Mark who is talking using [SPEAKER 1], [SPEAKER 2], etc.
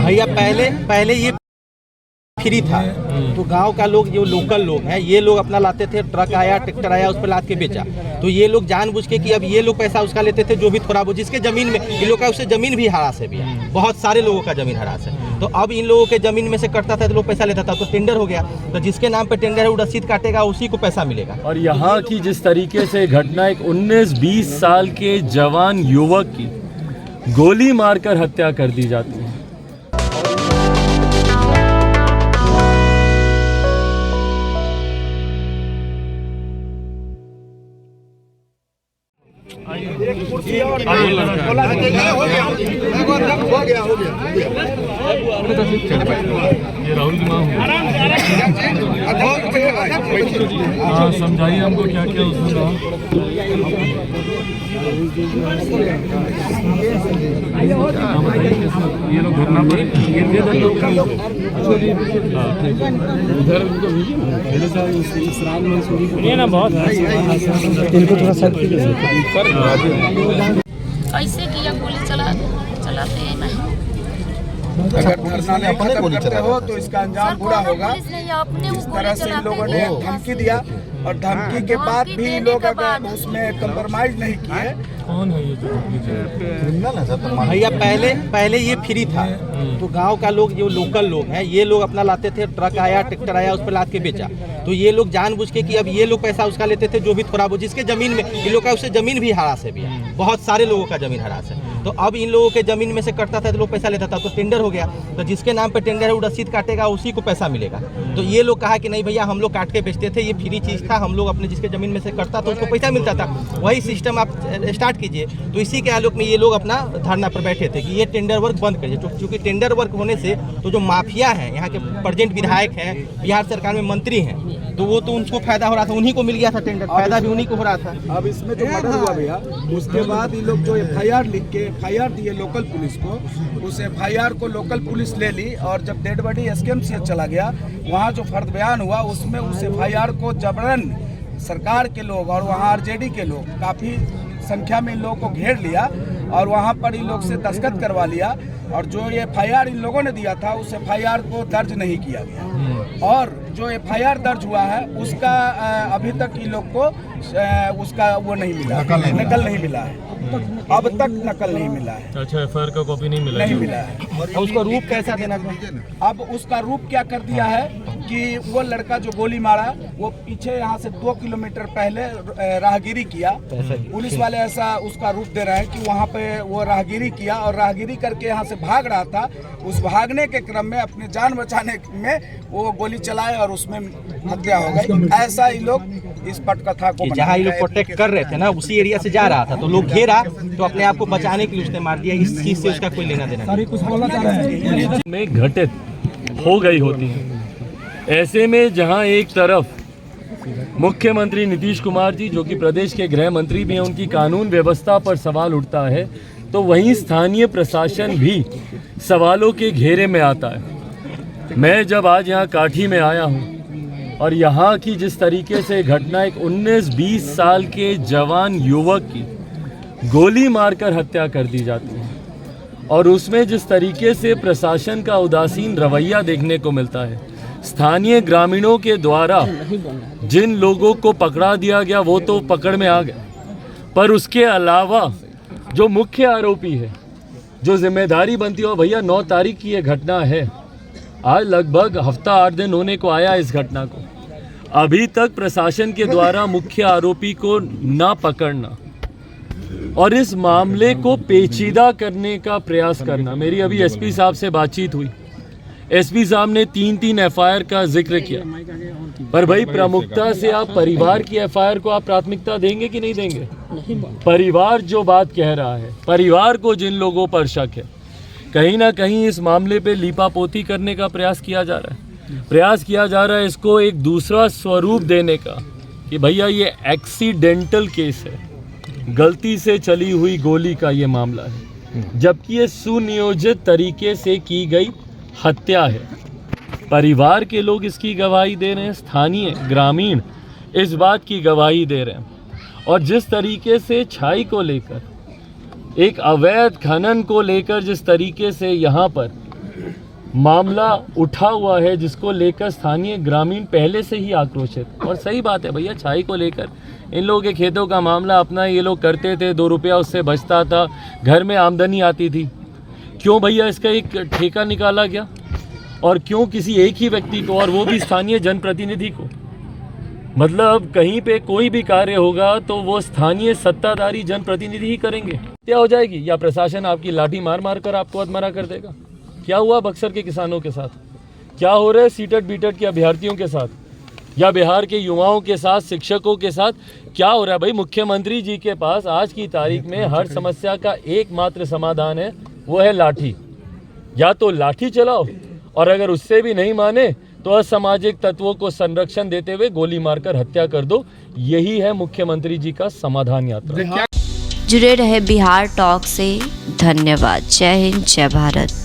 [SPEAKER 1] भैया पहले ये फ्री था, तो गांव का लोग जो लोकल लोग हैं ये लोग अपना लाते थे, ट्रक आया ट्रैक्टर आया उस पर लाद के बेचा। तो ये लोग जानबूझ के कि अब ये लोग पैसा उसका लेते थे जो भी थोड़ा बहुत जिसके जमीन में, इन लोग का उससे जमीन भी हरास है भैया, बहुत सारे लोगों का जमीन हरास है। तो अब इन लोगों के जमीन में से कटता था तो लोग पैसा लेता था, तो टेंडर हो गया, तो जिसके नाम पे टेंडर है वो रसीद काटेगा, उसी को पैसा मिलेगा।
[SPEAKER 2] और यहाँ की जिस तरीके से घटना, एक 19-20 साल के जवान युवक की गोली मारकर हत्या कर दी जाती है। ये राहुल की माँ हाँ, समझाइए हमको क्या क्या उसमें रहा। ये लोग घटना पर ना बहुत इनको थोड़ा
[SPEAKER 3] ऐसे किया गोली चलाते हैं ना।
[SPEAKER 4] अगर धरना अपने गोली चला हो तो इसका अंजाम बुरा होगा।
[SPEAKER 3] अपने
[SPEAKER 4] इस तरह से इन लोगों ने धमकी दिया और धमकी के बाद भी लोग अगर उसमें कंप्रोमाइज नहीं किए।
[SPEAKER 2] कौन है ये जो
[SPEAKER 4] क्रिमिनल है सर?
[SPEAKER 1] भैया पहले ये फ्री था, तो गांव का लोग जो लोकल लोग हैं ये लोग अपना लाते थे, ट्रक आया ट्रैक्टर आया उस पर लाद के बेचा। तो ये लोग जानबूझ के कि अब ये लोग पैसा उसका लेते थे जो भी थोड़ा बहुत जिसके जमीन में, इन लोग का उससे जमीन भी हरास है भैया, बहुत सारे लोगों का जमीन हरास है। तो अब इन लोगों के जमीन में से कटता था तो लोग पैसा लेता था, तो टेंडर हो गया, तो जिसके नाम पे टेंडर है वो रसीद काटेगा, उसी को पैसा मिलेगा। तो ये लोग कहा कि नहीं भैया हम लोग काट के बेचते थे, ये फ्री चीज़ था, हम लोग अपने जिसके जमीन में से कटता तो उसको पैसा मिलता था, वही सिस्टम आप स्टार्ट कीजिए। तो इसी के आलोक में ये लोग अपना धरना पर बैठे थे कि ये टेंडर वर्क बंद करिए, क्योंकि टेंडर वर्क होने से तो जो माफिया हैं, यहाँ के प्रेजेंट विधायक हैं, बिहार सरकार में मंत्री हैं, तो वो तो उनको फायदा हो रहा था, उन्हीं को मिल गया था टेंडर, फायदा भी उन्हीं को हो रहा था।
[SPEAKER 4] अब इसमें जो मर्डर हुआ भैया, उसके बाद ये लोग जो FIR लिख के FIR दिए लोकल पुलिस को, उस FIR को लोकल पुलिस ले ली और जब डेड बॉडी SKMCH चला गया, वहाँ जो फर्द बयान हुआ उसमें उस FIR को जबरन सरकार के लोग और वहाँ RJD के लोग काफ़ी संख्या में इन लोगों को घेर लिया और वहाँ पर इन लोग से दस्तखत करवा लिया। और जो ये FIR इन लोगों ने दिया था उस FIR को दर्ज नहीं किया गया, और जो FIR दर्ज हुआ है उसका अभी तक इन लोग को उसका वो नहीं मिला, नकल नहीं मिला है, अब तक नकल नहीं मिला है।
[SPEAKER 2] अच्छा, FIR का कॉपी नहीं मिला
[SPEAKER 4] है।
[SPEAKER 1] और उसका रूप कैसा देना चाहिए?
[SPEAKER 4] अब उसका रूप क्या कर दिया है कि वो लड़का जो गोली मारा वो पीछे यहाँ से 2 किलोमीटर पहले राहगीरी किया। पुलिस वाले ऐसा उसका रूप दे रहे हैं कि वहाँ पे वो राहगीरी किया और राहगीरी करके यहाँ से भाग रहा था, उस भागने के क्रम में अपनी जान बचाने में वो गोली चलाए और उसमें हत्या हो गई। ऐसा ही लोग इस पटकथा को
[SPEAKER 1] जहाँ ये लोग प्रोटेक्ट कर रहे थे ना, उसी एरिया से जा रहा था तो लोग घेरा, तो अपने आप को बचाने के लिए उसने मार दिया। इस चीज से उसका कोई लेना देना नहीं।
[SPEAKER 2] में घटित हो गई होती है। ऐसे में जहां एक तरफ मुख्यमंत्री नीतीश कुमार जी, जो कि प्रदेश के गृह मंत्री भी हैं, उनकी कानून व्यवस्था पर सवाल उठता है, तो वहीं स्थानीय प्रशासन भी सवालों के घेरे में आता है। मैं जब आज यहाँ काठी में आया हूँ और यहाँ की जिस तरीके से घटना, एक 19-20 साल के जवान युवक की गोली मारकर हत्या कर दी जाती है और उसमें जिस तरीके से प्रशासन का उदासीन रवैया देखने को मिलता है, स्थानीय ग्रामीणों के द्वारा जिन लोगों को पकड़ा दिया गया वो तो पकड़ में आ गए, पर उसके अलावा जो मुख्य आरोपी है, जो जिम्मेदारी बनती हो, भैया 9 तारीख की ये घटना है, आज लगभग हफ्ता 8 दिन होने को आया इस घटना को, अभी तक प्रशासन के द्वारा मुख्य आरोपी को ना पकड़ना और इस मामले को पेचीदा करने का प्रयास करना। मेरी अभी एसपी साहब से बातचीत हुई, एसपी साहब ने 3 FIR का जिक्र किया, पर भाई प्रमुखता से आप परिवार की FIR को आप प्राथमिकता देंगे कि नहीं देंगे? परिवार जो बात कह रहा है, परिवार को जिन लोगों पर शक है, कहीं ना कहीं इस मामले पे लीपापोती करने का प्रयास किया जा रहा है, इसको एक दूसरा स्वरूप देने का कि भैया ये एक्सीडेंटल केस है, गलती से चली हुई गोली का ये मामला है, जबकि ये सुनियोजित तरीके से की गई हत्या है। परिवार के लोग इसकी गवाही दे रहे हैं, स्थानीय ग्रामीण इस बात की गवाही दे रहे हैं, और जिस तरीके से छाई को लेकर, एक अवैध खनन को लेकर जिस तरीके से यहाँ पर मामला उठा हुआ है, जिसको लेकर स्थानीय ग्रामीण पहले से ही आक्रोशित। और सही बात है भैया, छाई को लेकर इन लोगों के खेतों का मामला अपना ये लोग करते थे, 2 रुपया उससे बचता था, घर में आमदनी आती थी। क्यों भैया इसका एक ठेका निकाला गया, और क्यों किसी एक ही व्यक्ति को, और वो भी स्थानीय जनप्रतिनिधि को? मतलब कहीं पे कोई भी कार्य होगा तो वो स्थानीय सत्ताधारी जनप्रतिनिधि ही करेंगे। क्या हो जाएगी, या प्रशासन आपकी लाठी मार मार कर आपको अधमरा कर देगा? क्या हुआ बक्सर के किसानों के साथ? क्या हो रहा है सीटेट बीटेट के अभ्यर्थियों के साथ, या बिहार के युवाओं के साथ, शिक्षकों के साथ? क्या हो रहा है भाई? मुख्यमंत्री जी के पास आज की तारीख में हर समस्या का एकमात्र समाधान है, वो है लाठी। या तो लाठी चलाओ, और अगर उससे भी नहीं माने तो असामाजिक तत्वों को संरक्षण देते हुए गोली मारकर हत्या कर दो। यही है मुख्यमंत्री जी का समाधान यात्रा।
[SPEAKER 5] जुड़े रहे बिहार टॉक से। धन्यवाद। जय हिंद, जय भारत।